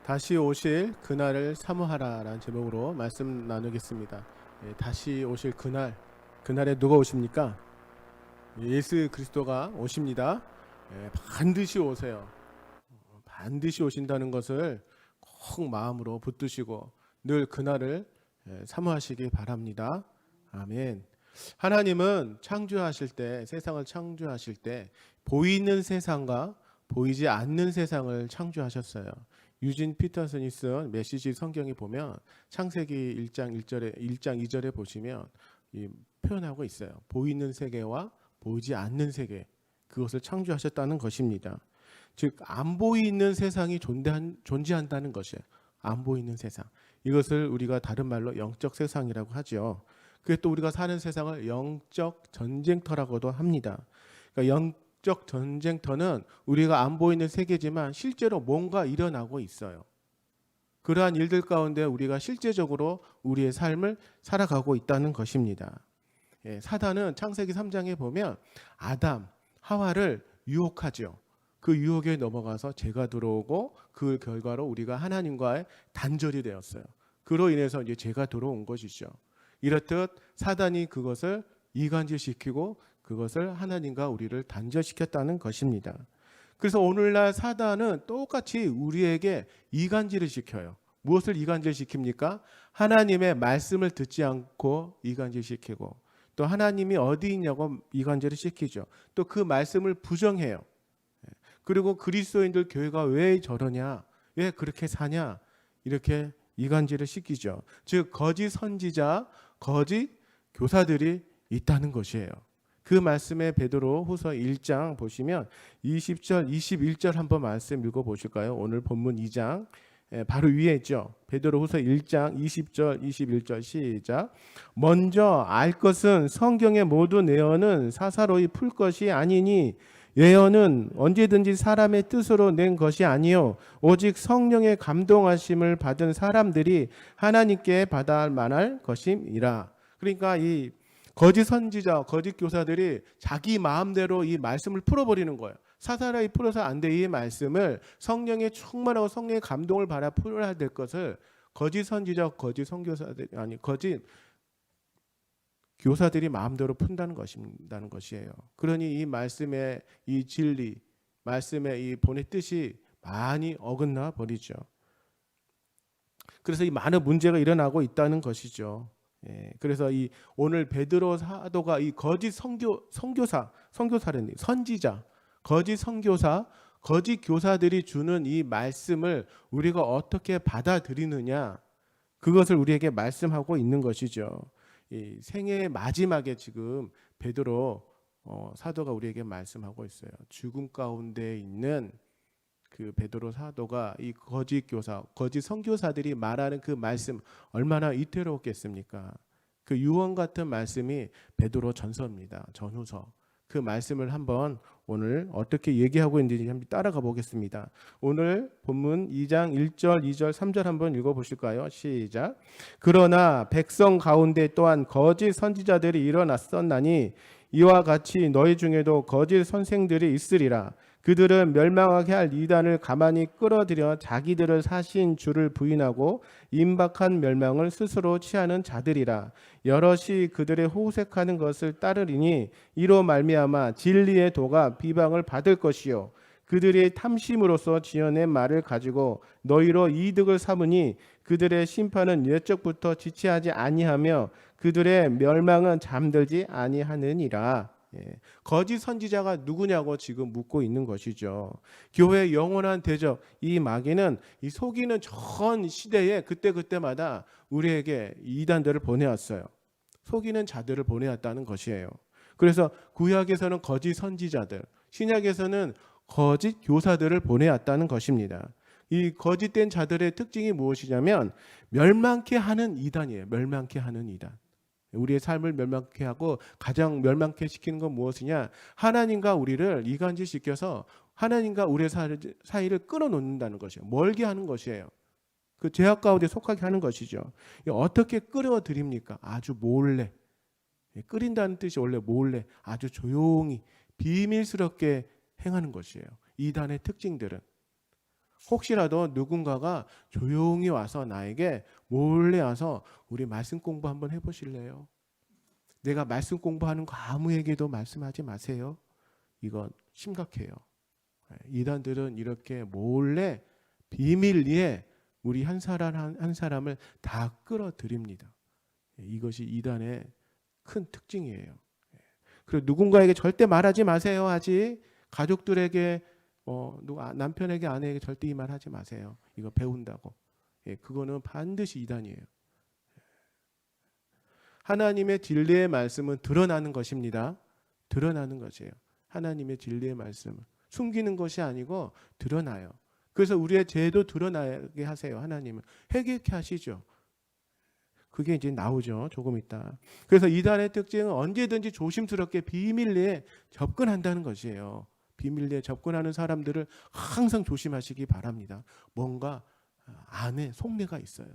다시 오실 그날을 사모하라라는 제목으로 말씀 나누겠습니다. 다시 오실 그날, 그날에 누가 오십니까? 예수 그리스도가 오십니다. 반드시 오세요. 반드시 오신다는 것을 꼭 마음으로 붙드시고 늘 그날을 사모하시기 바랍니다. 아멘. 하나님은 창조하실 때, 세상을 창조하실 때 보이는 세상과 보이지 않는 세상을 창조하셨어요. 유진 피터슨이 쓴 메시지 성경에 보면 창세기 1장 2절에 보시면 표현하고 있어요. 보이는 세계와 보이지 않는 세계, 그것을 창조하셨다는 것입니다. 즉 안 보이는 세상이 존재한다는 것이에요. 안 보이는 세상. 이것을 우리가 다른 말로 영적 세상이라고 하죠. 그게 또 우리가 사는 세상을 영적 전쟁터라고도 합니다. 그러니까 영적 전쟁터는 우리가 안 보이는 세계지만 실제로 뭔가 일어나고 있어요. 그러한 일들 가운데 우리가 실제적으로 우리의 삶을 살아가고 있다는 것입니다. 사단은 창세기 3장에 보면 아담, 하와를 유혹하죠. 그 유혹에 넘어가서 죄가 들어오고 그 결과로 우리가 하나님과의 단절이 되었어요. 그로 인해서 이제 죄가 들어온 것이죠. 이렇듯 사단이 그것을 이간질시키고 그것을 하나님과 우리를 단절시켰다는 것입니다. 그래서 오늘날 사단은 똑같이 우리에게 이간질을 시켜요. 무엇을 이간질시킵니까? 하나님의 말씀을 듣지 않고 이간질시키고 또 하나님이 어디 있냐고 이간질을 시키죠. 또 그 말씀을 부정해요. 그리고 그리스도인들 교회가 왜 저러냐, 왜 그렇게 사냐, 이렇게 이간질을 시키죠. 즉 거짓 선지자, 거짓 교사들이 있다는 것이에요. 그 말씀에 베드로 후서 1장 보시면 20절, 21절 한번 말씀 읽어보실까요? 오늘 본문 2장 바로 위에 있죠. 베드로 후서 1장 20절, 21절 시작. 먼저 알 것은 성경의 모든 예언은 사사로이 풀 것이 아니니 예언은 언제든지 사람의 뜻으로 낸 것이 아니요 오직 성령의 감동하심을 받은 사람들이 하나님께 받아 만할 것임이라. 그러니까 이 거짓 선지자, 거짓 교사들이 자기 마음대로 이 말씀을 풀어버리는 거예요. 사사로이 풀어서 안 돼. 이 말씀을 성령의 충만하고 성령의 감동을 받아 풀어야 될 것을 거짓 선지자, 거짓 선교사들이 아니 거짓 교사들이 마음대로 푼다는 것이에요. 그러니 이 말씀의 이 진리, 말씀의 이 본의 뜻이 많이 어긋나 버리죠. 그래서 이 많은 문제가 일어나고 있다는 것이죠. 그래서 이 오늘 베드로 사도가 이 거짓 선교사라니 선지자, 거짓 선교사, 거짓 교사들이 주는 이 말씀을 우리가 어떻게 받아들이느냐, 그것을 우리에게 말씀하고 있는 것이죠. 이 생애의 마지막에 지금 베드로 사도가 우리에게 말씀하고 있어요. 죽음 가운데 있는 그 베드로 사도가 이 거짓 교사, 거짓 선교사들이 말하는 그 말씀 얼마나 위태롭겠습니까? 그 유언 같은 말씀이 베드로 전서입니다. 전후서. 그 말씀을 한번 오늘 어떻게 얘기하고 있는지 한번 따라가 보겠습니다. 오늘 본문 2장 1절, 2절, 3절 한번 읽어보실까요? 시작. 그러나 백성 가운데 또한 거짓 선지자들이 일어났었나니 이와 같이 너희 중에도 거짓 선생들이 있으리라. 그들은 멸망하게 할 이단을 가만히 끌어들여 자기들을 사신 주를 부인하고 임박한 멸망을 스스로 취하는 자들이라. 여럿이 그들의 호색하는 것을 따르리니 이로 말미암아 진리의 도가 비방을 받을 것이요 그들의 탐심으로서 지어낸 말을 가지고 너희로 이득을 삼으니 그들의 심판은 옛적부터 지체하지 아니하며 그들의 멸망은 잠들지 아니하느니라. 거짓 선지자가 누구냐고 지금 묻고 있는 것이죠. 교회의 영원한 대적, 이 마귀는 이 속이는 전 시대에 그때마다 우리에게 이단들을 보내왔어요. 속이는 자들을 보내왔다는 것이에요. 그래서 구약에서는 거짓 선지자들, 신약에서는 거짓 교사들을 보내왔다는 것입니다. 이 거짓된 자들의 특징이 무엇이냐면 멸망케 하는 이단이에요. 멸망케 하는 이단. 우리의 삶을 멸망케 하고 가장 멸망케 시키는 건 무엇이냐? 하나님과 우리를 이간질시켜서 하나님과 우리의 사이를 끊어놓는다는 것이에요. 멀게 하는 것이에요. 그 죄악 가운데 속하게 하는 것이죠. 어떻게 끌어들입니까? 아주 몰래. 끓인다는 뜻이 원래 몰래, 아주 조용히 비밀스럽게 행하는 것이에요. 이단의 특징들은 혹시라도 누군가가 조용히 와서 나에게 몰래 와서 우리 말씀 공부 한번 해보실래요? 내가 말씀 공부하는 거 아무에게도 말씀하지 마세요. 이건 심각해요. 이단들은 이렇게 몰래 비밀리에 우리 한 사람 한 사람을 다 끌어들입니다. 이것이 이단의 큰 특징이에요. 그리고 누군가에게 절대 말하지 마세요. 하지 가족들에게 남편에게 아내에게 절대 이 말 하지 마세요. 이거 배운다고. 그거는 반드시 이단이에요. 하나님의 진리의 말씀은 드러나는 것입니다. 드러나는 것이에요. 하나님의 진리의 말씀은 숨기는 것이 아니고 드러나요. 그래서 우리의 죄도 드러나게 하세요. 하나님은 회개케 하시죠. 그게 이제 나오죠. 조금 있다. 그래서 이단의 특징은 언제든지 조심스럽게 비밀리에 접근한다는 것이에요. 비밀리에 접근하는 사람들을 항상 조심하시기 바랍니다. 뭔가 안에 속내가 있어요.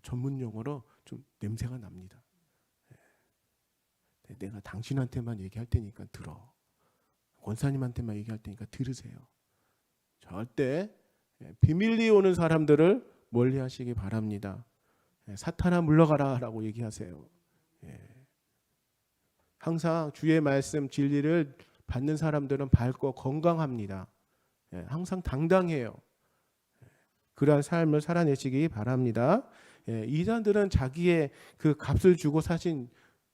전문 용어로 좀 냄새가 납니다. 내가 당신한테만 얘기할 테니까 들어. 권사님한테만 얘기할 테니까 들으세요. 절대 비밀리에 오는 사람들을 멀리하시기 바랍니다. 사탄아 물러가라 라고 얘기하세요. 항상 주의 말씀 진리를 받는 사람들은 밝고 건강합니다. 항상 당당해요. 그러한 삶을 살아내시기 바랍니다. 이단들은 자기의 그 값을 주고 사신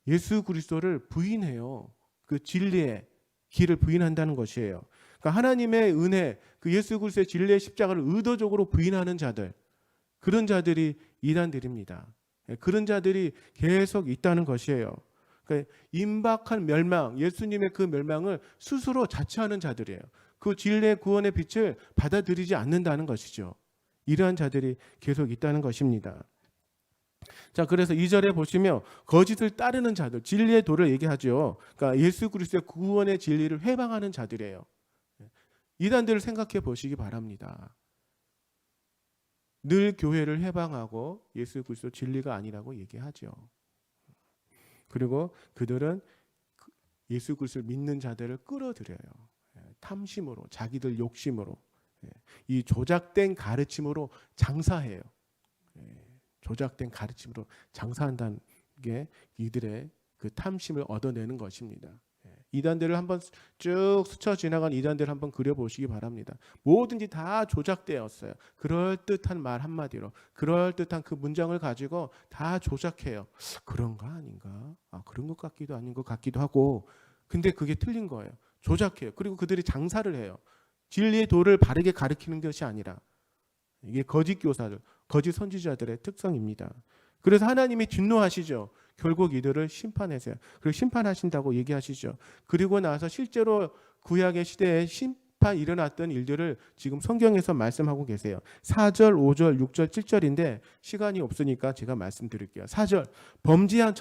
예수 그리스도를 부인해요. 그 진리의 길을 부인한다는 것이에요. 그러니까 하나님의 은혜, 그 예수 그리스도의 진리의 십자가를 의도적으로 부인하는 자들, 그런 자들이 이단들입니다. 그런 자들이 계속 있다는 것이에요. 그러니까 임박한 멸망, 예수님의 그 멸망을 스스로 자처하는 자들이에요. 그 진리의 구원의 빛을 받아들이지 않는다는 것이죠. 이러한 자들이 계속 있다는 것입니다. 자, 그래서 2절에 보시면 거짓을 따르는 자들, 진리의 도를 얘기하죠. 그러니까 예수 그리스도의 구원의 진리를 회방하는 자들이에요. 이단들을 생각해 보시기 바랍니다. 늘 교회를 회방하고 예수 그리스도 진리가 아니라고 얘기하죠. 그리고 그들은 예수 그리스도를 믿는 자들을 끌어들여요. 탐심으로, 자기들 욕심으로, 이 조작된 가르침으로 장사해요. 조작된 가르침으로 장사한다는 게 이들의 그 탐심을 얻어내는 것입니다. 이단들을 한번 쭉 스쳐 지나간 이단들을 한번 그려보시기 바랍니다. 뭐든지 다 조작되었어요. 그럴듯한 말 한마디로, 그럴듯한 그 문장을 가지고 다 조작해요. 그런가 아닌가? 그런 것 같기도 아닌 것 같기도 하고, 근데 그게 틀린 거예요. 조작해요. 그리고 그들이 장사를 해요. 진리의 도를 바르게 가르치는 것이 아니라. 이게 거짓 교사들, 거짓 선지자들의 특성입니다. 그래서 하나님이 진노하시죠. 결국 이들을 심판하세요. 그리고 심판하신다고 얘기하시죠. 그리고 나서 실제로 구약의 시대에 심판 일어났던 일들을 지금 성경에서 말씀하고 계세요. 4절, 5절, 6절, 7절인데 시간이 없으니까 제가 말씀드릴게요. 4절, 범죄한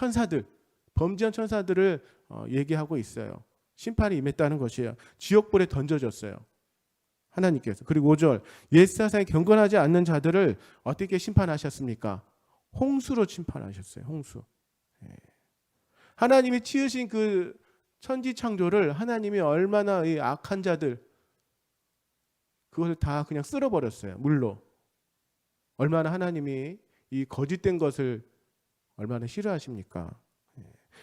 천사들을 얘기하고 있어요. 심판이 임했다는 것이에요. 지옥불에 던져졌어요. 하나님께서. 그리고 5절, 옛사상에 경건하지 않는 자들을 어떻게 심판하셨습니까? 홍수로 심판하셨어요. 홍수. 하나님이 치으신 그 천지 창조를 하나님이 얼마나 이 악한 자들 그것을 다 그냥 쓸어버렸어요. 물로. 얼마나 하나님이 이 거짓된 것을 얼마나 싫어하십니까?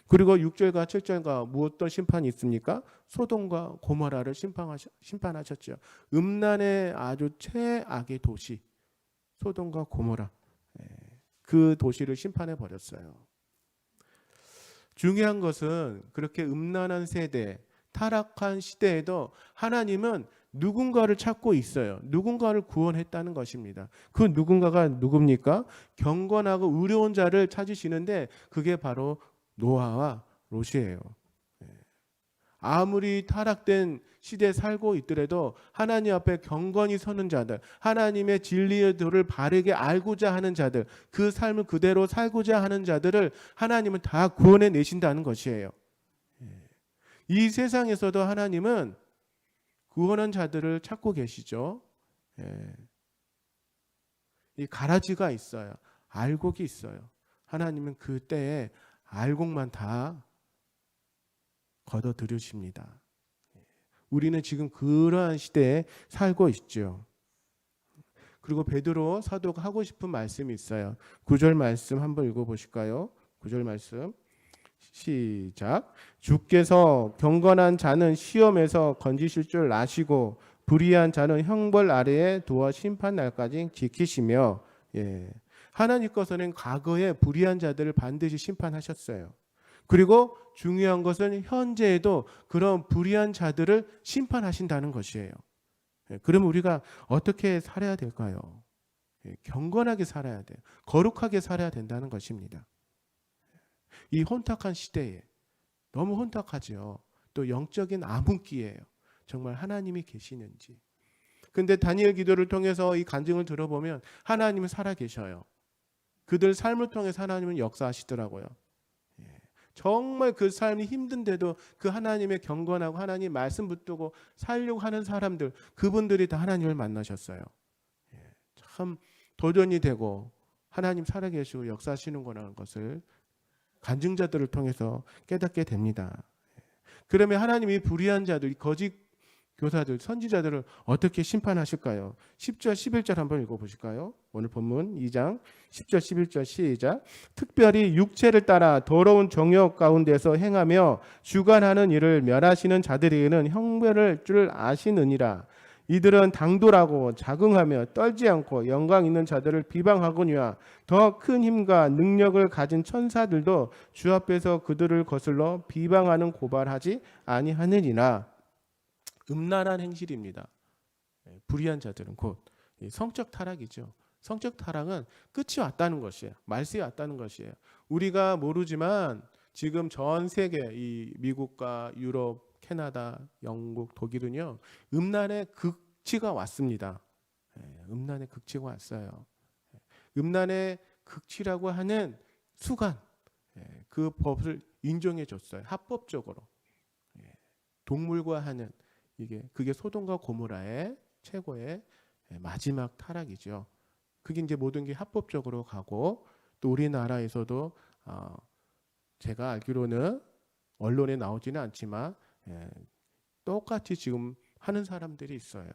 그리고 6절과 7절과 어떤 심판이 있습니까? 소돔과 고모라를 심판하셨죠. 음란의 아주 최악의 도시 소돔과 고모라, 그 도시를 심판해 버렸어요. 중요한 것은 그렇게 음란한 세대, 타락한 시대에도 하나님은 누군가를 찾고 있어요. 누군가를 구원했다는 것입니다. 그 누군가가 누굽니까? 경건하고 의로운 자를 찾으시는데 그게 바로 노아와 롯이에요. 아무리 타락된 시대에 살고 있더라도 하나님 앞에 경건히 서는 자들, 하나님의 진리의 도를 바르게 알고자 하는 자들, 그 삶을 그대로 살고자 하는 자들을 하나님은 다 구원해 내신다는 것이에요. 이 세상에서도 하나님은 구원한 자들을 찾고 계시죠. 이 가라지가 있어요. 알곡이 있어요. 하나님은 그때에 알곡만 다 걷어들이십니다. 우리는 지금 그러한 시대에 살고 있죠. 그리고 베드로 사도가 하고 싶은 말씀이 있어요. 9절 말씀 한번 읽어보실까요? 9절 말씀 시작. 주께서 경건한 자는 시험에서 건지실 줄 아시고 불의한 자는 형벌 아래에 두어 심판 날까지 지키시며. 하나님께서는 과거에 불의한 자들을 반드시 심판하셨어요. 그리고 중요한 것은 현재에도 그런 불의한 자들을 심판하신다는 것이에요. 그러면 우리가 어떻게 살아야 될까요? 경건하게 살아야 돼요. 거룩하게 살아야 된다는 것입니다. 이 혼탁한 시대에 너무 혼탁하죠. 또 영적인 암흑기예요. 정말 하나님이 계시는지. 근데 다니엘 기도를 통해서 이 간증을 들어보면 하나님은 살아계셔요. 그들 삶을 통해서 하나님은 역사하시더라고요. 정말 그 삶이 힘든데도 그 하나님의 경건하고 하나님 말씀 붙들고 살려고 하는 사람들, 그분들이 다 하나님을 만나셨어요. 참 도전이 되고 하나님 살아계시고 역사하시는구나 것을 간증자들을 통해서 깨닫게 됩니다. 그러면 하나님이 불의한 자들, 거짓 교사들, 선지자들을 어떻게 심판하실까요? 10절, 11절 한번 읽어보실까요? 오늘 본문 2장 10절, 11절 시작. 특별히 육체를 따라 더러운 정욕 가운데서 행하며 주관하는 일을 멸하시는 자들에게는 형벌할 줄 아시느니라. 이들은 당돌하고 자긍하며 떨지 않고 영광 있는 자들을 비방하거니와 더 큰 힘과 능력을 가진 천사들도 주 앞에서 그들을 거슬러 비방하는 고발하지 아니하느니라. 음란한 행실입니다. 불의한 자들은 곧 성적 타락이죠. 성적 타락은 끝이 왔다는 것이에요. 말세에 왔다는 것이에요. 우리가 모르지만 지금 전 세계 이 미국과 유럽, 캐나다, 영국, 독일은요, 음란의 극치가 왔습니다. 음란의 극치가 왔어요. 음란의 극치라고 하는 수간, 그 법을 인정해 줬어요. 합법적으로. 동물과 하는 그게 소돔과 고모라의 최고의 마지막 타락이죠. 그게 이제 모든 게 합법적으로 가고, 또 우리나라에서도 제가 알기로는 언론에 나오지는 않지만 똑같이 지금 하는 사람들이 있어요.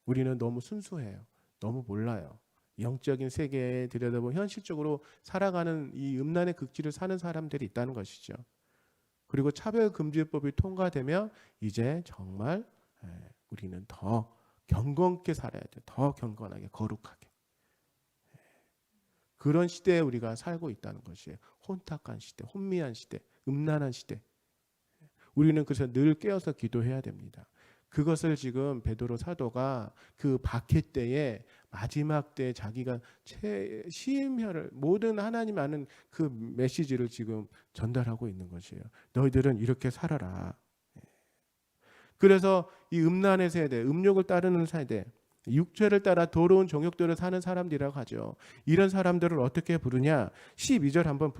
우리는 너무 순수해요. 너무 몰라요. 영적인 세계에 들여다보면 현실적으로 살아가는 이 음란의 극치를 사는 사람들이 있다는 것이죠. 그리고 차별금지법이 통과되면 이제 정말 우리는 더 경건케 살아야 돼요. 더 경건하게, 거룩하게. 그런 시대에 우리가 살고 있다는 것이에요. 혼탁한 시대, 혼미한 시대, 음란한 시대. 우리는 그래서 늘 깨어서 기도해야 됩니다. 그것을 지금 베드로 사도가 그 박해 때에 마지막 때 자기가 시임혈을 모든 하나님 아는 그 메시지를 지금 전달하고 있는 것이에요. 너희들은 이렇게 살아라. 그래서 이 음란의 세대, 음욕을 따르는 세대, 육체를 따라 더러운 정욕들을 사는 사람들이라고 하죠. 이런 사람들을 어떻게 부르냐? 12절 한번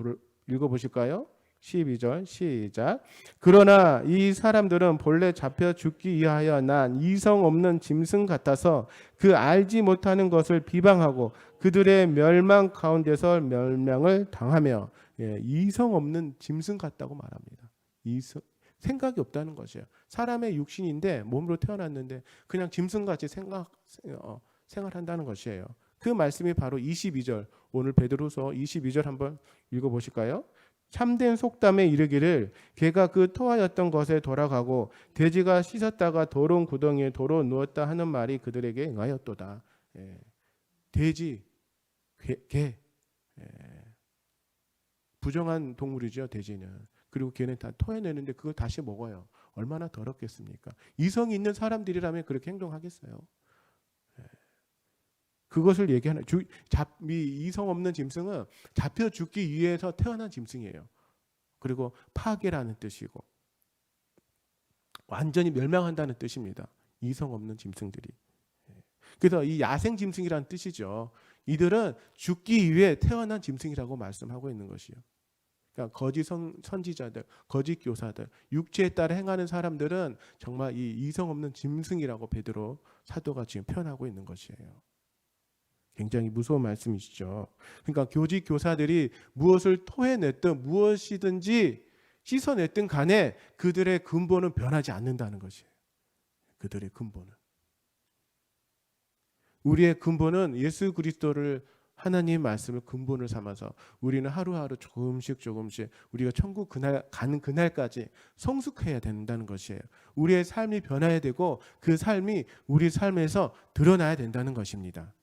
읽어보실까요? 12절 시작. 그러나 이 사람들은 본래 잡혀 죽기 위하여 난 이성 없는 짐승 같아서 그 알지 못하는 것을 비방하고 그들의 멸망 가운데서 멸망을 당하며. 이성 없는 짐승 같다고 말합니다. 생각이 없다는 것이에요. 사람의 육신인데 몸으로 태어났는데 그냥 짐승같이 생활한다는 것이에요. 그 말씀이 바로 22절, 오늘 베드로서 22절 한번 읽어보실까요? 참된 속담에 이르기를 개가 그 토하였던 것에 돌아가고 돼지가 씻었다가 더러운 구덩이에 도로 누웠다 하는 말이 그들에게 응하였도다. 돼지, 개, 부정한 동물이죠. 돼지는. 그리고 걔는 다 토해내는데 그걸 다시 먹어요. 얼마나 더럽겠습니까? 이성이 있는 사람들이라면 그렇게 행동하겠어요. 그것을 얘기하는 이성 없는 짐승은 잡혀 죽기 위해서 태어난 짐승이에요. 그리고 파괴라는 뜻이고 완전히 멸망한다는 뜻입니다. 이성 없는 짐승들이. 그래서 이 야생 짐승이라는 뜻이죠. 이들은 죽기 위해 태어난 짐승이라고 말씀하고 있는 것이요. 그러니까 거짓 선지자들, 거짓 교사들, 육체에 따라 행하는 사람들은 정말 이 이성 없는 짐승이라고 베드로 사도가 지금 표현하고 있는 것이에요. 굉장히 무서운 말씀이시죠. 그러니까 교직 교사들이 무엇을 토해냈든 무엇이든지 씻어냈든 간에 그들의 근본은 변하지 않는다는 것이에요. 그들의 근본은. 우리의 근본은 예수 그리스도를 하나님 말씀을 근본을 삼아서 우리는 하루하루 조금씩 우리가 천국 그날 가는 그날까지 성숙해야 된다는 것이에요. 우리의 삶이 변화해야 되고 그 삶이 우리 삶에서 드러나야 된다는 것입니다.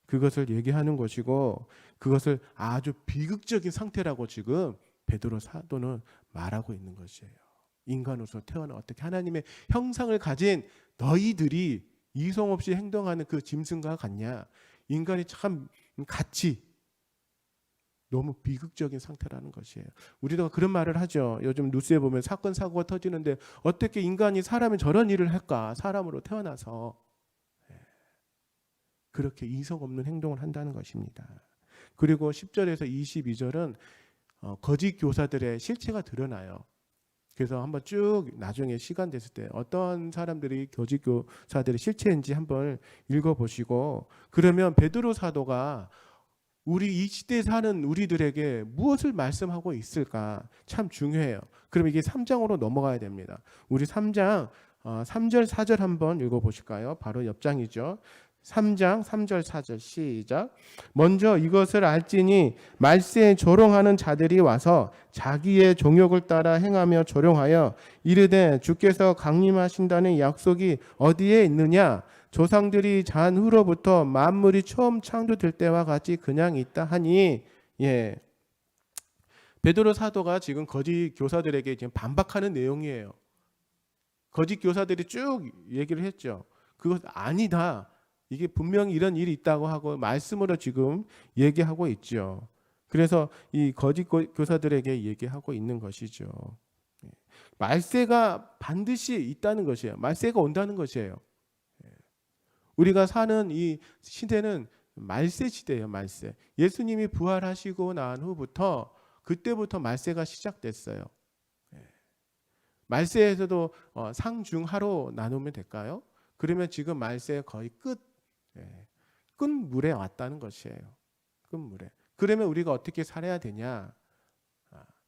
그것을 얘기하는 것이고 그것을 아주 비극적인 상태라고 지금 베드로 사도는 말하고 있는 것이에요. 인간으로서 태어나 어떻게 하나님의 형상을 가진 너희들이 이성 없이 행동하는 그 짐승과 같냐. 인간이 참 같이 너무 비극적인 상태라는 것이에요. 우리도 그런 말을 하죠. 요즘 뉴스에 보면 사건 사고가 터지는데 어떻게 인간이 사람이 저런 일을 할까. 사람으로 태어나서 그렇게 이성 없는 행동을 한다는 것입니다. 그리고 10절에서 22절은 거짓 교사들의 실체가 드러나요. 그래서 한번 쭉 나중에 시간 됐을 때 어떤 사람들이 거짓 교사들의 실체인지 한번 읽어보시고 그러면 베드로 사도가 우리 이 시대에 사는 우리들에게 무엇을 말씀하고 있을까 참 중요해요. 그럼 이게 3장으로 넘어가야 됩니다. 우리 3장 3절 4절 한번 읽어보실까요? 바로 옆장이죠. 3장 3절 4절 시작. 먼저 이것을 알지니 말세에 조롱하는 자들이 와서 자기의 종욕을 따라 행하며 조롱하여 이르되 주께서 강림하신다는 약속이 어디에 있느냐. 조상들이 잔 후로부터 만물이 처음 창조될 때와 같이 그냥 있다 하니. 베드로 사도가 지금 거짓 교사들에게 지금 반박하는 내용이에요. 거짓 교사들이 쭉 얘기를 했죠. 그것 아니다. 이게 분명히 이런 일이 있다고 하고 말씀으로 지금 얘기하고 있죠. 그래서 이 거짓 교사들에게 얘기하고 있는 것이죠. 말세가 반드시 있다는 것이에요. 말세가 온다는 것이에요. 우리가 사는 이 시대는 말세 시대예요. 말세. 예수님이 부활하시고 난 후부터 그때부터 말세가 시작됐어요. 말세에서도 상중하로 나누면 될까요? 그러면 지금 말세의 거의 끝물에 왔다는 것이에요. 끝물에. 그러면 우리가 어떻게 살아야 되냐?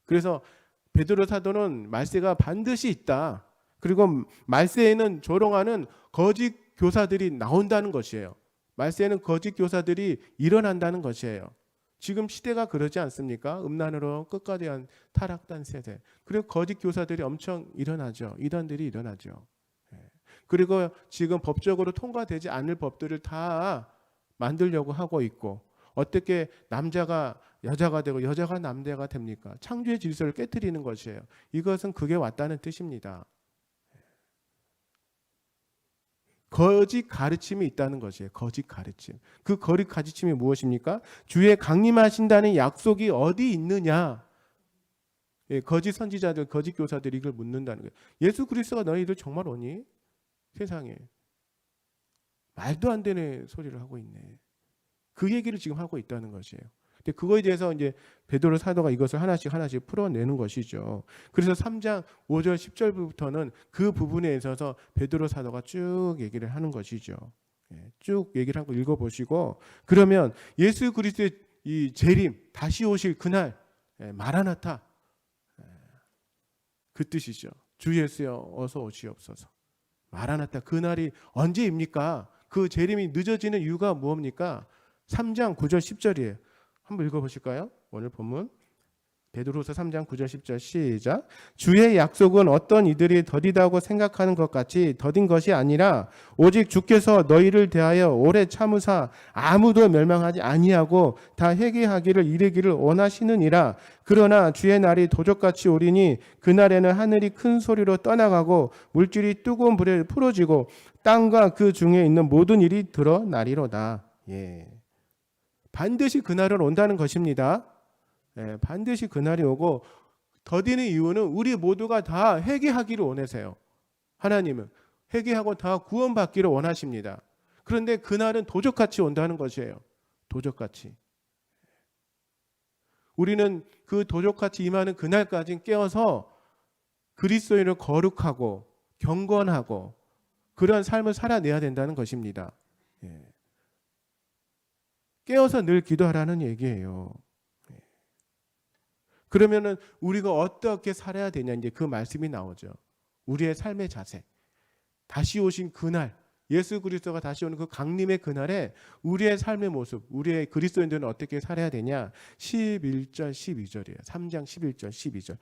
그래서 베드로 사도는 말세가 반드시 있다. 그리고 말세에는 조롱하는 거짓 교사들이 나온다는 것이에요. 말세에는 거짓 교사들이 일어난다는 것이에요. 지금 시대가 그러지 않습니까? 음란으로 끝까지 한 타락한 세대. 그리고 거짓 교사들이 엄청 일어나죠. 이단들이 일어나죠. 그리고 지금 법적으로 통과되지 않을 법들을 다 만들려고 하고 있고 어떻게 남자가 여자가 되고 여자가 남자가 됩니까? 창조의 질서를 깨트리는 것이에요. 이것은 그게 왔다는 뜻입니다. 거짓 가르침이 있다는 것이에요. 거짓 가르침. 그 거짓 가르침이 무엇입니까? 주의 강림하신다는 약속이 어디 있느냐? 거짓 선지자들, 거짓 교사들이 이걸 묻는다는 거예요. 예수 그리스도가 너희들 정말 오니? 세상에 말도 안 되는 소리를 하고 있네. 그 얘기를 지금 하고 있다는 것이에요. 근데 그거에 대해서 이제 베드로 사도가 이것을 하나씩 풀어내는 것이죠. 그래서 3장 5절 10절부터는 그 부분에 있어서 베드로 사도가 쭉 얘기를 하는 것이죠. 쭉 얘기를 하고 읽어보시고 그러면 예수 그리스도의 이 재림 다시 오실 그날 마라나타 그 뜻이죠. 주 예수여 어서 오시옵소서. 마라나타 그날이 언제입니까? 그 재림이 늦어지는 이유가 무엇입니까? 3장 9절 10절이에요. 한번 읽어보실까요? 오늘 본문 베드로서 3장 9절 10절 시작. 주의 약속은 어떤 이들이 더디다고 생각하는 것 같이 더딘 것이 아니라 오직 주께서 너희를 대하여 오래 참으사 아무도 멸망하지 아니하고 다 회개하기를 이르기를 원하시느니라. 그러나 주의 날이 도적같이 오리니 그날에는 하늘이 큰 소리로 떠나가고 물질이 뜨거운 불에 풀어지고 땅과 그 중에 있는 모든 일이 드러나리로다. 반드시 그날은 온다는 것입니다. 반드시 그날이 오고 더디는 이유는 우리 모두가 다 회개하기를 원하세요. 하나님은 회개하고 다 구원받기를 원하십니다. 그런데 그날은 도적같이 온다는 것이에요. 도적같이. 우리는 그 도적같이 임하는 그날까지 깨어서 그리스도인을 거룩하고 경건하고 그런 삶을 살아내야 된다는 것입니다. 깨어서 늘 기도하라는 얘기예요. 그러면은 우리가 어떻게 살아야 되냐 이제 그 말씀이 나오죠. 우리의 삶의 자세. 다시 오신 그날 예수 그리스도가 다시 오는 그 강림의 그날에 우리의 삶의 모습, 우리의 그리스도인들은 어떻게 살아야 되냐? 11절 12절이에요. 3장 11절 12절.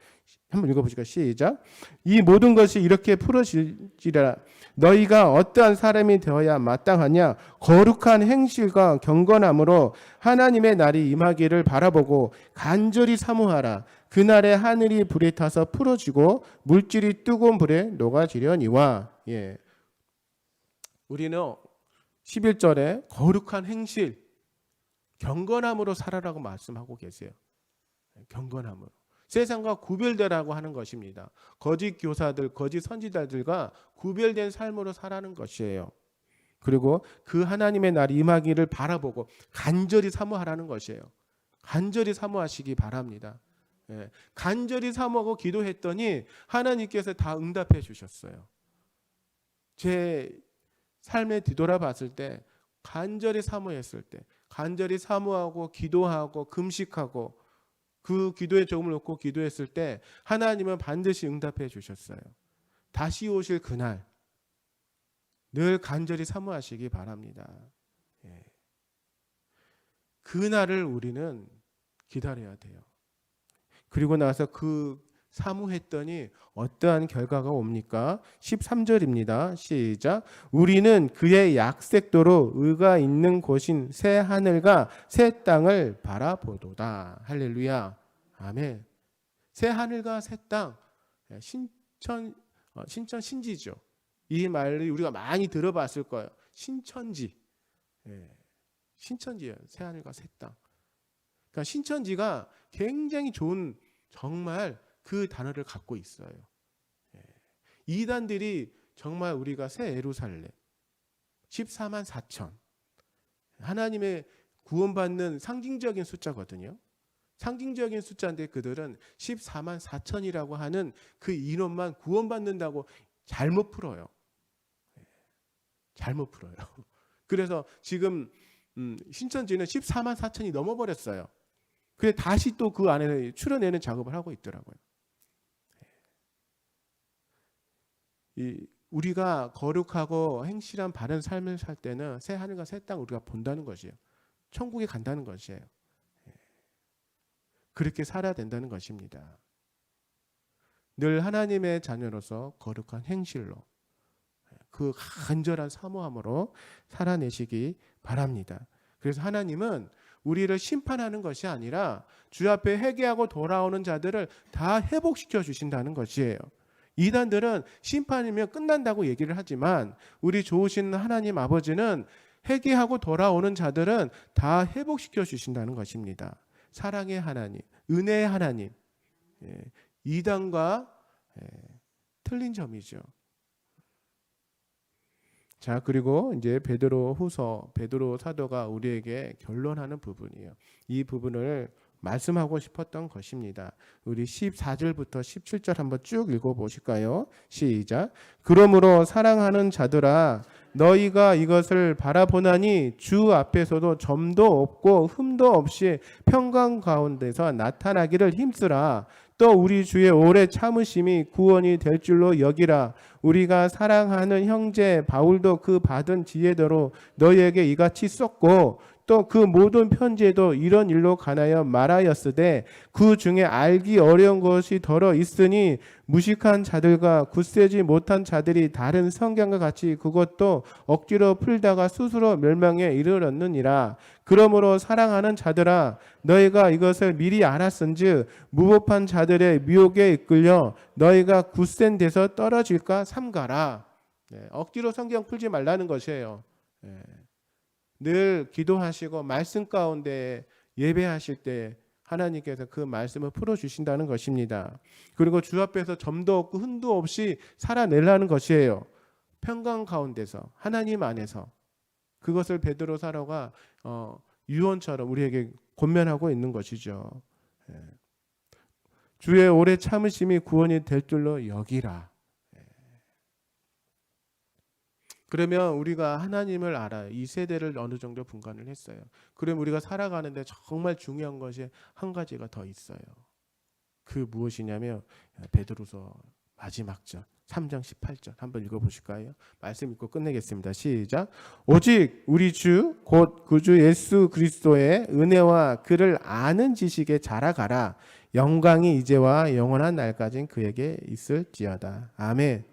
한번 읽어보실까요? 시작. 이 모든 것이 이렇게 풀어질지라. 너희가 어떠한 사람이 되어야 마땅하냐? 거룩한 행실과 경건함으로 하나님의 날이 임하기를 바라보고 간절히 사모하라. 그날에 하늘이 불에 타서 풀어지고 물질이 뜨거운 불에 녹아지려니와. 예. 우리는 11절에 거룩한 행실, 경건함으로 살아라고 말씀하고 계세요. 경건함으로. 세상과 구별되라고 하는 것입니다. 거짓 교사들, 거짓 선지자들과 구별된 삶으로 살아가는 것이에요. 그리고 그 하나님의 날이 임하기를 바라보고 간절히 사모하라는 것이에요. 간절히 사모하시기 바랍니다. 예. 간절히 사모하고 기도했더니 하나님께서 다 응답해 주셨어요. 제 삶에 뒤돌아봤을 때, 간절히 사모했을 때, 간절히 사모하고 기도하고 금식하고 그 기도에 조금을 놓고 기도했을 때 하나님은 반드시 응답해 주셨어요. 다시 오실 그날 늘 간절히 사모하시기 바랍니다. 예. 그날을 우리는 기다려야 돼요. 그리고 나서 그 사모했더니 어떠한 결과가 옵니까? 13절입니다. 시작. 우리는 그의 약색도로 의가 있는 곳인 새 하늘과 새 땅을 바라보도다. 할렐루야. 아멘. 새 하늘과 새 땅. 신천 신지죠. 이 말을 우리가 많이 들어봤을 거예요. 신천지. 신천지예요. 새 하늘과 새 땅. 그러니까 신천지가 굉장히 좋은, 정말 그 단어를 갖고 있어요. 이단들이 정말 우리가 새 예루살렘 14만 4천 하나님의 구원받는 상징적인 숫자거든요. 상징적인 숫자인데 그들은 14만 4천이라고 하는 그 인원만 구원받는다고 잘못 풀어요. 잘못 풀어요. 그래서 지금 신천지는 14만 4천이 넘어버렸어요. 그래 다시 또 그 안에 추려내는 작업을 하고 있더라고요. 우리가 거룩하고 행실한 바른 삶을 살 때는 새 하늘과 새 땅 우리가 본다는 것이에요. 천국에 간다는 것이에요. 그렇게 살아야 된다는 것입니다. 늘 하나님의 자녀로서 거룩한 행실로 그 간절한 사모함으로 살아내시기 바랍니다. 그래서 하나님은 우리를 심판하는 것이 아니라 주 앞에 회개하고 돌아오는 자들을 다 회복시켜 주신다는 것이에요. 이단들은 심판이면 끝난다고 얘기를 하지만 우리 좋으신 하나님 아버지는 회개하고 돌아오는 자들은 다 회복시켜 주신다는 것입니다. 사랑의 하나님, 은혜의 하나님. 이단과 틀린 점이죠. 자, 그리고 이제 베드로 사도가 우리에게 결론하는 부분이에요. 이 부분을 말씀하고 싶었던 것입니다. 우리 14절부터 17절 한번 쭉 읽어보실까요? 시작. 그러므로 사랑하는 자들아, 너희가 이것을 바라보나니 주 앞에서도 점도 없고 흠도 없이 평강 가운데서 나타나기를 힘쓰라. 또 우리 주의 오래 참으심이 구원이 될 줄로 여기라. 우리가 사랑하는 형제 바울도 그 받은 지혜대로 너희에게 이같이 썼고 또 그 모든 편지에도 이런 일로 관하여 말하였으되 그 중에 알기 어려운 것이 더러 있으니 무식한 자들과 굳세지 못한 자들이 다른 성경과 같이 그것도 억지로 풀다가 스스로 멸망에 이르렀느니라. 그러므로 사랑하는 자들아, 너희가 이것을 미리 알았은즉 무법한 자들의 미혹에 이끌려 너희가 굳센 데서 떨어질까 삼가라. 억지로 성경 풀지 말라는 것이에요. 늘 기도하시고 말씀 가운데 예배하실 때 하나님께서 그 말씀을 풀어주신다는 것입니다. 그리고 주 앞에서 점도 없고 흠도 없이 살아내라는 것이에요. 평강 가운데서 하나님 안에서. 그것을 베드로 사도가 유언처럼 우리에게 권면하고 있는 것이죠. 주의 오래 참으심이 구원이 될 줄로 여기라. 그러면 우리가 하나님을 알아요. 이 세대를 어느 정도 분간을 했어요. 그러면 우리가 살아가는데 정말 중요한 것이 한 가지가 더 있어요. 그 무엇이냐면 베드로서 마지막 절 3장 18절 한번 읽어보실까요? 말씀 읽고 끝내겠습니다. 시작. 오직 우리 주 곧 구주 예수 그리스도의 은혜와 그를 아는 지식에 자라가라. 영광이 이제와 영원한 날까지 그에게 있을지어다. 아멘.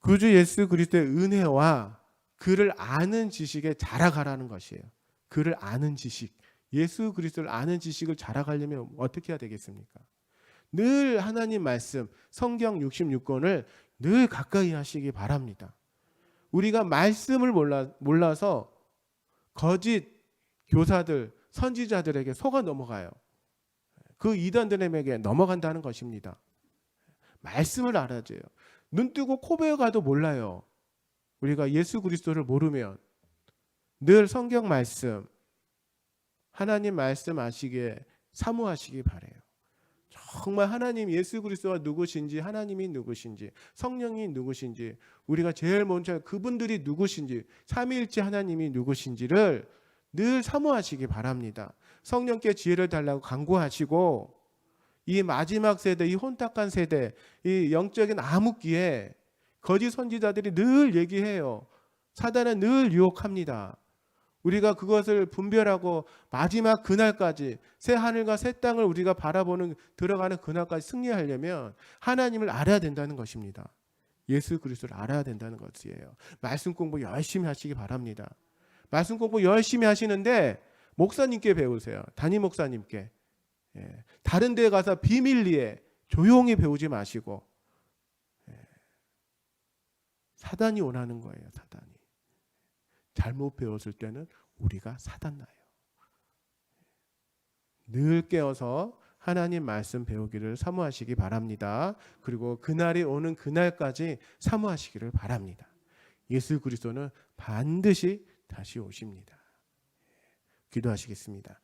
구주 예수 그리스도의 은혜와 그를 아는 지식에 자라가라는 것이에요. 그를 아는 지식, 예수 그리스도를 아는 지식을 자라가려면 어떻게 해야 되겠습니까? 늘 하나님 말씀, 성경 66권을 늘 가까이 하시기 바랍니다. 우리가 말씀을 몰라서 거짓 교사들, 선지자들에게 속아 넘어가요. 그 이단들에게 넘어간다는 것입니다. 말씀을 알아줘요. 눈 뜨고 코 베어 가도 몰라요. 우리가 예수 그리스도를 모르면 늘 성경 말씀, 하나님 말씀 아시기에 사모하시기 바라요. 정말 하나님 예수 그리스도가 누구신지, 하나님이 누구신지, 성령이 누구신지, 우리가 제일 먼저 그분들이 누구신지, 삼위일체 하나님이 누구신지를 늘 사모하시기 바랍니다. 성령께 지혜를 달라고 간구하시고, 이 마지막 세대, 이 혼탁한 세대, 이 영적인 암흑기에 거짓 선지자들이 늘 얘기해요. 사단은 늘 유혹합니다. 우리가 그것을 분별하고 마지막 그날까지 새 하늘과 새 땅을 우리가 바라보는 들어가는 그날까지 승리하려면 하나님을 알아야 된다는 것입니다. 예수 그리스도를 알아야 된다는 것이에요. 말씀 공부 열심히 하시기 바랍니다. 말씀 공부 열심히 하시는데 목사님께 배우세요. 담임 목사님께. 다른 데 가서 비밀리에 조용히 배우지 마시고, 사단이 원하는 거예요. 사단이. 잘못 배웠을 때는 우리가 사단나요. 늘 깨어서 하나님 말씀 배우기를 사모하시기 바랍니다. 그리고 그날이 오는 그날까지 사모하시기를 바랍니다. 예수 그리스도는 반드시 다시 오십니다. 기도하시겠습니다.